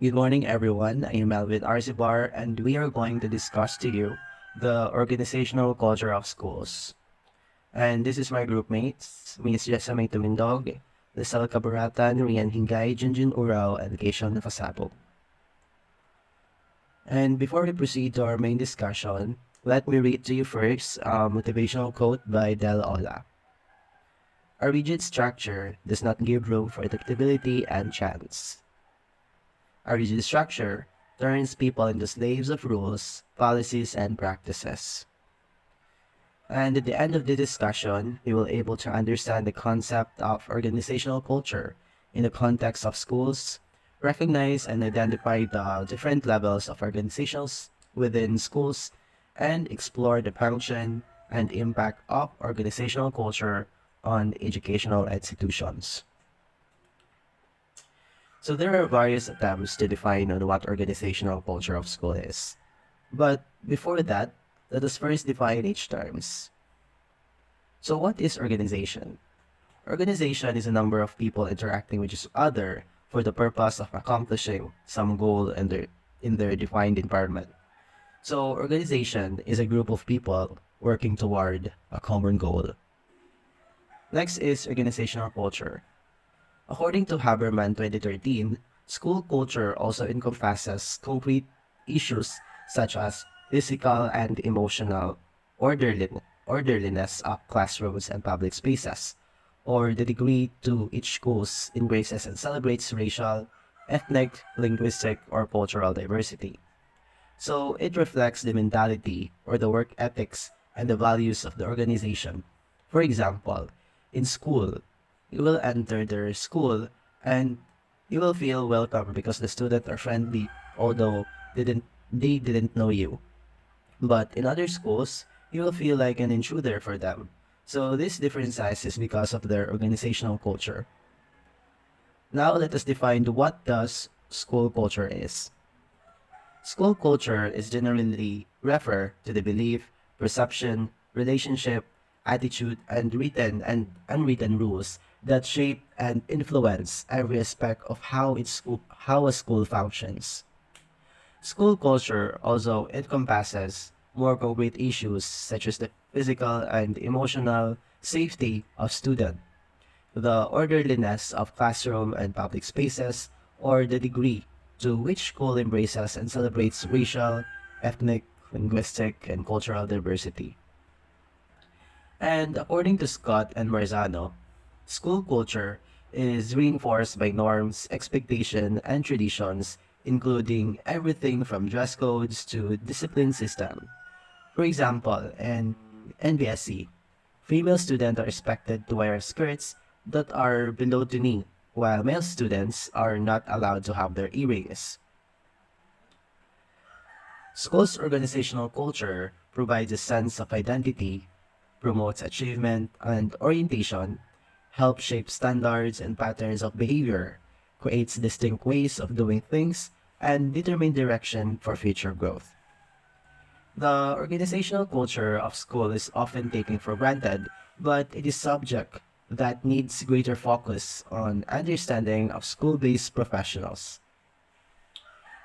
Good morning, everyone. I am Melvin Arzibar, and we are going to discuss to you the organizational culture of schools. And this is my group mates, Miss Jessamay Tumindog, Lizelle Cabaratan, Rian Hingay, Junjun Urao, and Keishon Nafasabo. And before we proceed to our main discussion, let me read to you first a motivational quote by Del Ola. A rigid structure does not give room for adaptability and chance. A rigid structure turns people into slaves of rules, policies, and practices. And at the end of the discussion, we will able to understand the concept of organizational culture in the context of schools, recognize and identify the different levels of organizations within schools, and explore the function and impact of organizational culture on educational institutions. So there are various attempts to define on what organizational culture of school is. But before that, let us first define each terms. So what is organization? Organization is a number of people interacting with each other for the purpose of accomplishing some goal in their defined environment. So organization is a group of people working toward a common goal. Next is organizational culture. According to Haberman 2013, school culture also encompasses concrete issues such as physical and emotional orderliness of classrooms and public spaces, or the degree to each school embraces and celebrates racial, ethnic, linguistic, or cultural diversity. So it reflects the mentality or the work ethics and the values of the organization. For example, in school, you will enter their school and you will feel welcome because the students are friendly, although didn't they didn't know you. But in other schools, you will feel like an intruder for them. So this difference is because of their organizational culture. Now let us define what does school culture is. School culture is generally refer to the belief, perception, relationship, attitude, and written and unwritten rules that shape and influence every aspect of how a school functions. School culture also encompasses more concrete issues such as the physical and emotional safety of students, the orderliness of classroom and public spaces, or the degree to which school embraces and celebrates racial, ethnic, linguistic, and cultural diversity. And according to Scott and Marzano, school culture is reinforced by norms, expectation, and traditions, including everything from dress codes to discipline system. For example, in NBSC, female students are expected to wear skirts that are below the knee, while male students are not allowed to have their earrings. School's organizational culture provides a sense of identity, promotes achievement and orientation, helps shape standards and patterns of behavior, creates distinct ways of doing things, and determine direction for future growth. The organizational culture of school is often taken for granted, but it is subject that needs greater focus on understanding of school-based professionals.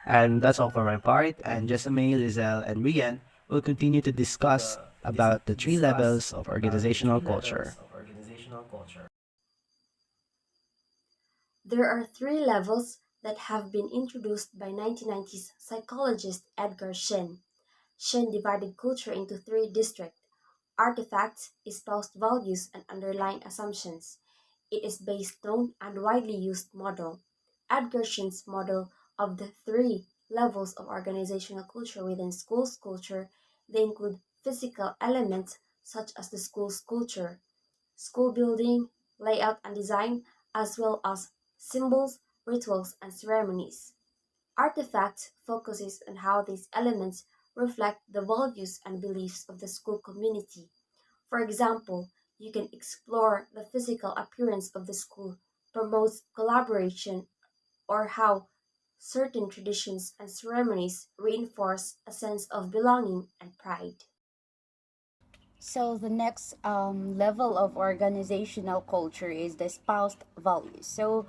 And that's all for my part, and Jessamay, Lizelle, and Rian will continue to discuss about the three levels of organizational culture. There are three levels that have been introduced by 1990s psychologist Edgar Shin. Shin divided culture into three districts: artifacts, espoused values, and underlying assumptions. It is based on and widely used model. Edgar Shin's model of the three levels of organizational culture within school's culture, they include physical elements such as the school's culture, school building, layout and design, as well as symbols, rituals, and ceremonies. Artifacts focuses on how these elements reflect the values and beliefs of the school community. For example, you can explore the physical appearance of the school, promotes collaboration, or how certain traditions and ceremonies reinforce a sense of belonging and pride. So the next level of organizational culture is the espoused values. So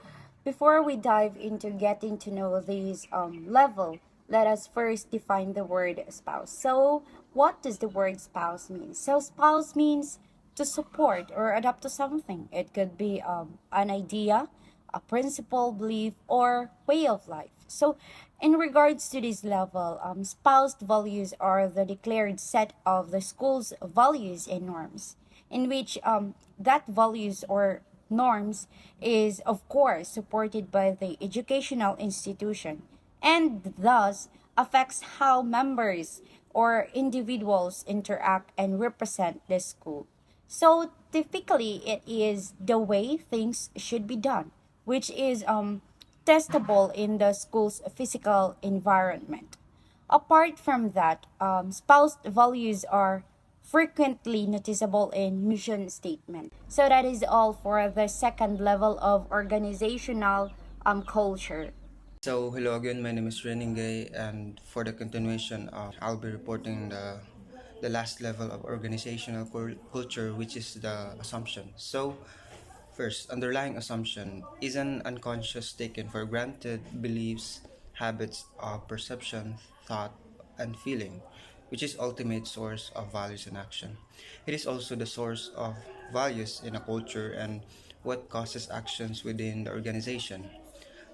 before we dive into getting to know these level, let us first define the word spouse. So, what does the word spouse mean? So, spouse means to support or adapt to something. It could be an idea, a principle, belief, or way of life. So, in regards to this level, spouse values are the declared set of the school's values and norms, in which that values or norms is, of course, supported by the educational institution and thus affects how members or individuals interact and represent the school. So typically, it is the way things should be done, which is testable in the school's physical environment. Apart from that, spouse values are frequently noticeable in mission statement. So that is all for the second level of organizational culture. So, hello again, my name is Reningay, and for the continuation, I'll be reporting the last level of organizational culture, which is the assumption. So, first, underlying assumption is an unconscious taken for granted beliefs, habits of perception, thought, and feeling, which is ultimate source of values and action. It is also the source of values in a culture and what causes actions within the organization.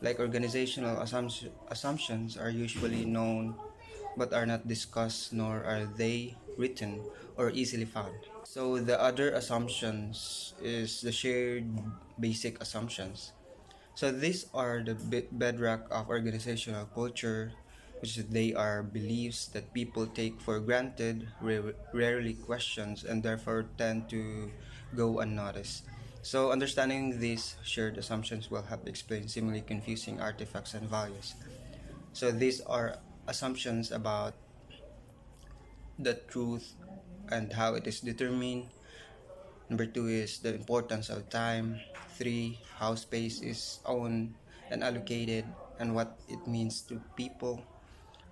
Like organizational assumptions are usually known but are not discussed nor are they written or easily found. So the other assumptions is the shared basic assumptions. So these are the bedrock of organizational culture, which is they are beliefs that people take for granted, rarely questions, and therefore tend to go unnoticed. So understanding these shared assumptions will help explain seemingly confusing artifacts and values. So these are assumptions about the truth and how it is determined. Number two is the importance of time. Three, how space is owned and allocated and what it means to people.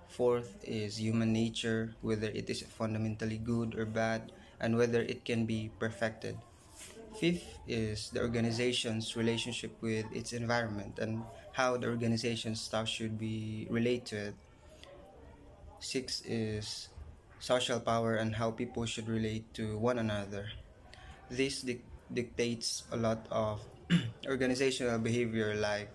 Fourth is human nature, whether it is fundamentally good or bad, and whether it can be perfected. Fifth is the organization's relationship with its environment and how the organization's staff should be related to it. Six is social power and how people should relate to one another. This dictates a lot of organizational behavior like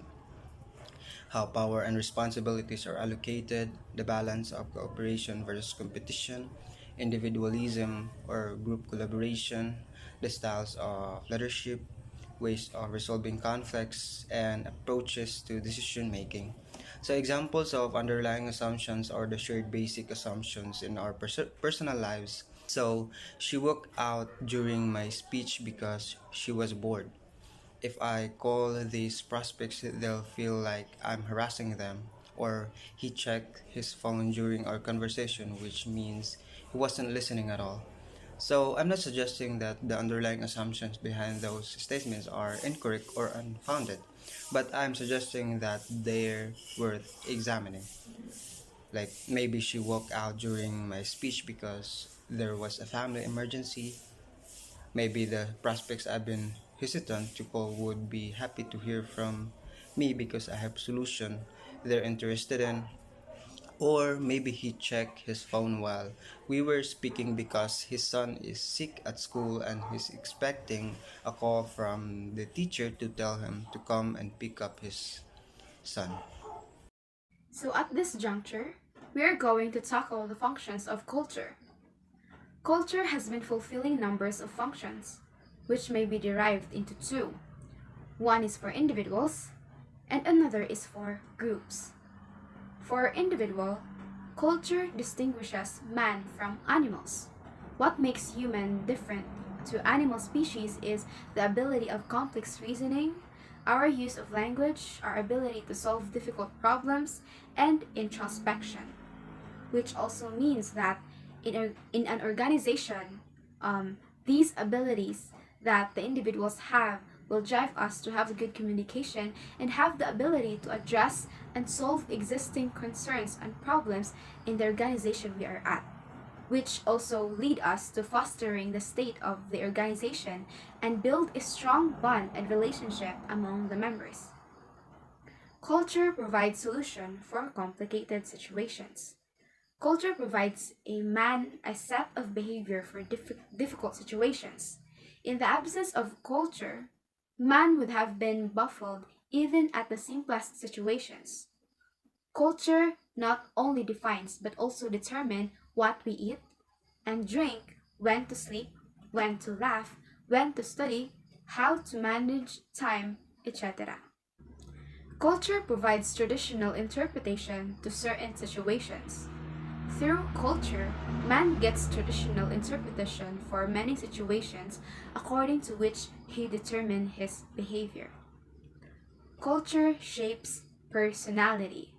how power and responsibilities are allocated, the balance of cooperation versus competition, individualism or group collaboration, the styles of leadership, ways of resolving conflicts, and approaches to decision making. So, examples of underlying assumptions are the shared basic assumptions in our personal lives. So, she walked out during my speech because she was bored. If I call these prospects, they'll feel like I'm harassing them. Or he checked his phone during our conversation, which means he wasn't listening at all. So I'm not suggesting that the underlying assumptions behind those statements are incorrect or unfounded, but I'm suggesting that they're worth examining. Like maybe she walked out during my speech because there was a family emergency. Maybe the prospects I've been hesitant to call would be happy to hear from me because I have solution they're interested in. Or maybe he checked his phone while we were speaking because his son is sick at school and he's expecting a call from the teacher to tell him to come and pick up his son. So, at this juncture, we are going to tackle the functions of culture. Culture has been fulfilling numbers of functions, which may be derived into two. One is for individuals, and another is for groups. For individual, culture distinguishes man from animals. What makes human different to animal species is the ability of complex reasoning, our use of language, our ability to solve difficult problems, and introspection, which also means that in an organization, these abilities that the individuals have will drive us to have good communication and have the ability to address and solve existing concerns and problems in the organization we are at, which also lead us to fostering the state of the organization and build a strong bond and relationship among the members. Culture provides solution for complicated situations. Culture provides a man a set of behavior for difficult situations. In the absence of culture, man would have been baffled even at the simplest situations. Culture not only defines but also determines what we eat and drink, when to sleep, when to laugh, when to study, how to manage time, etc. Culture provides traditional interpretation to certain situations. Through culture, man gets traditional interpretation for many situations according to which he determines his behavior. Culture shapes personality.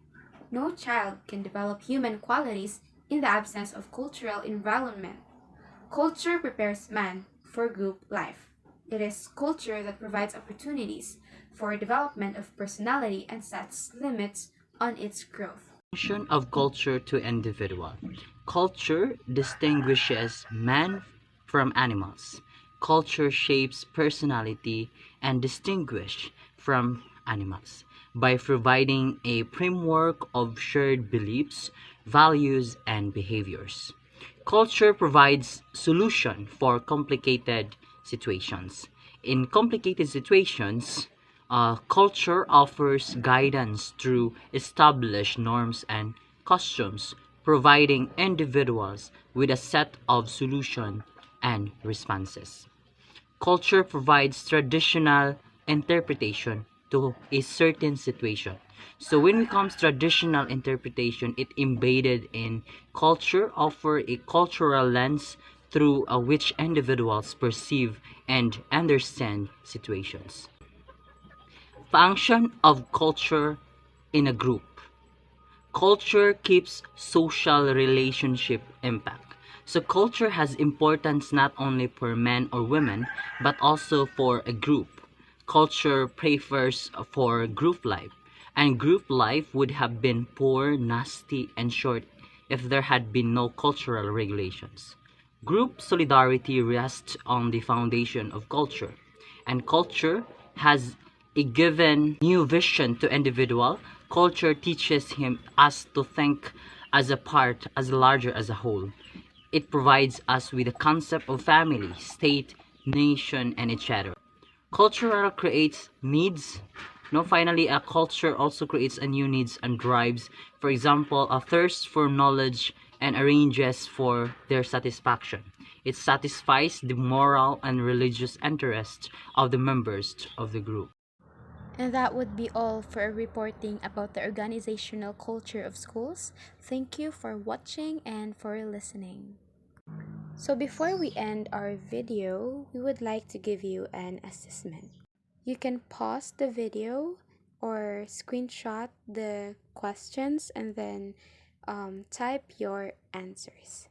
No child can develop human qualities in the absence of cultural environment. Culture prepares man for group life. It is culture that provides opportunities for development of personality and sets limits on its growth. Function of culture to individual. Culture distinguishes man from animals. Culture shapes personality and distinguish from animals by providing a framework of shared beliefs, values, and behaviors. Culture provides solution for complicated situations. In complicated situations, culture offers guidance through established norms and customs, providing individuals with a set of solutions and responses. Culture provides traditional interpretation to a certain situation. So when it comes traditional interpretation, it embedded in culture offer a cultural lens through which individuals perceive and understand situations. Function of culture in a group. Culture keeps social relationship impact. So culture has importance not only for men or women, but also for a group. Culture prefers for group life, and group life would have been poor, nasty, and short if there had been no cultural regulations. Group solidarity rests on the foundation of culture, and culture has a given new vision to individual. Culture teaches him us to think as a part, as larger as a whole. It provides us with a concept of family, state, nation, and etc. Cultural creates needs. No, finally, a culture also creates a new needs and drives. For example, a thirst for knowledge and arranges for their satisfaction. It satisfies the moral and religious interests of the members of the group. And that would be all for reporting about the organizational culture of schools. Thank you for watching and for listening. So before we end our video, we would like to give you an assessment. You can pause the video or screenshot the questions and then type your answers.